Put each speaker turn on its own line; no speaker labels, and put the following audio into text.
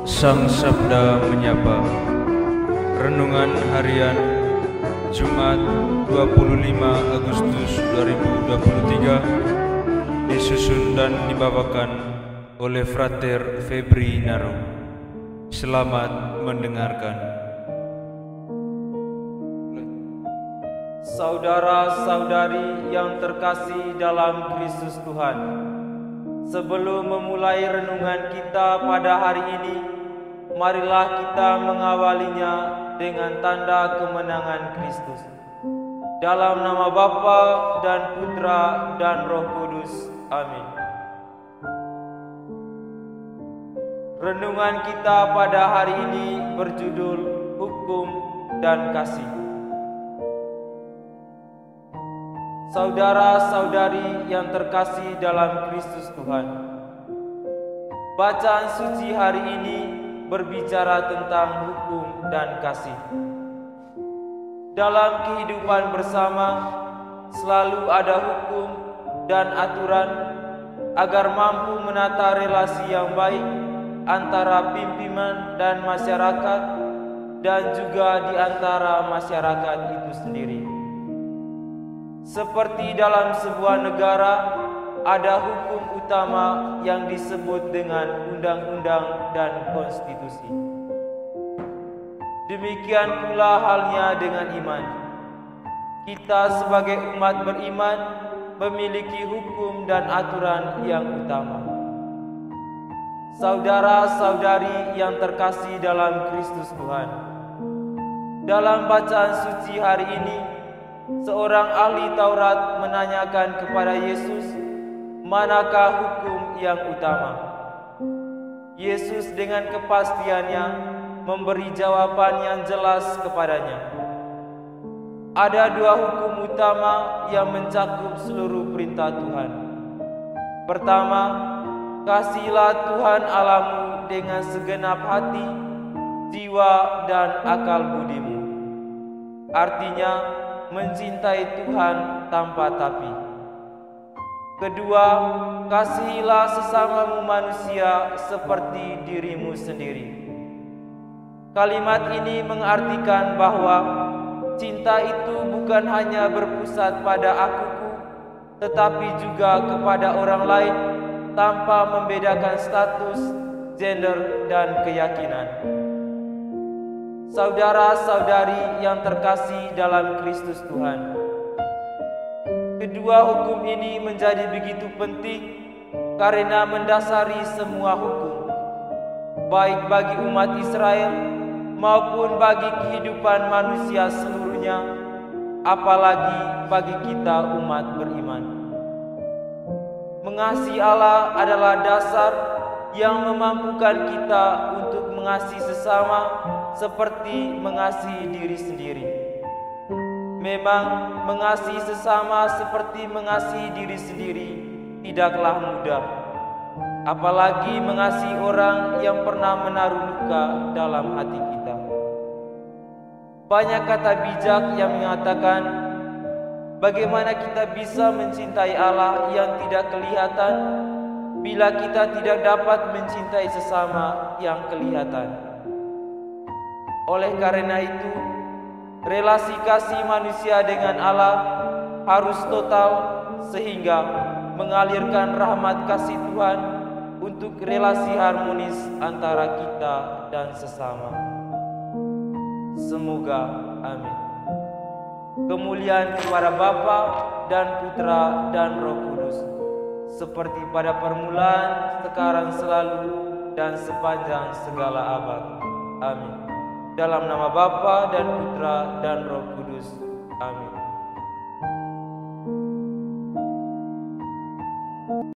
Sang Sabda Menyapa. Renungan Harian Jumat 25 Agustus 2023 disusun dan dibawakan oleh Frater Febri Naro. Selamat mendengarkan.
Saudara-saudari yang terkasih dalam Kristus Tuhan, sebelum memulai renungan kita pada hari ini, marilah kita mengawalinya dengan tanda kemenangan Kristus. Dalam nama Bapa dan Putra dan Roh Kudus. Amin. Renungan kita pada hari ini berjudul Hukum dan Kasih. Saudara-saudari yang terkasih dalam Kristus Tuhan, bacaan suci hari ini berbicara tentang hukum dan kasih. Dalam kehidupan bersama, selalu ada hukum dan aturan agar mampu menata relasi yang baik antara pimpinan dan masyarakat, dan juga di antara masyarakat itu sendiri. Seperti dalam sebuah negara, ada hukum utama yang disebut dengan undang-undang dan konstitusi. Demikian pula halnya dengan iman. Kita sebagai umat beriman memiliki hukum dan aturan yang utama. Saudara-saudari yang terkasih dalam Kristus Tuhan, dalam bacaan suci hari ini, seorang ahli Taurat menanyakan kepada Yesus, manakah hukum yang utama? Yesus dengan kepastiannya memberi jawaban yang jelas kepadanya. Ada dua hukum utama yang mencakup seluruh perintah Tuhan. Pertama, kasihilah Tuhan Allahmu dengan segenap hati, jiwa, dan akal budimu. Artinya, mencintai Tuhan tanpa tapi. Kedua, kasihilah sesamamu manusia seperti dirimu sendiri. Kalimat ini mengartikan bahwa cinta itu bukan hanya berpusat pada akuku, tetapi juga kepada orang lain tanpa membedakan status, gender, dan keyakinan. Saudara-saudari yang terkasih dalam Kristus Tuhan, kedua hukum ini menjadi begitu penting karena mendasari semua hukum, baik bagi umat Israel maupun bagi kehidupan manusia seluruhnya, apalagi bagi kita umat beriman. Mengasihi Allah adalah dasar yang memampukan kita untuk mengasihi sesama seperti mengasihi diri sendiri. Memang mengasihi sesama seperti mengasihi diri sendiri tidaklah mudah, apalagi mengasihi orang yang pernah menaruh luka dalam hati kita. Banyak kata bijak yang mengatakan bagaimana kita bisa mencintai Allah yang tidak kelihatan bila kita tidak dapat mencintai sesama yang kelihatan. Oleh karena itu, relasi kasih manusia dengan Allah harus total sehingga mengalirkan rahmat kasih Tuhan untuk relasi harmonis antara kita dan sesama. Semoga amin. Kemuliaan kepada Bapa dan Putra dan Roh Kudus, seperti pada permulaan, sekarang, selalu, dan sepanjang segala abad. Amin. Dalam nama Bapa dan Putra dan Roh Kudus. Amin.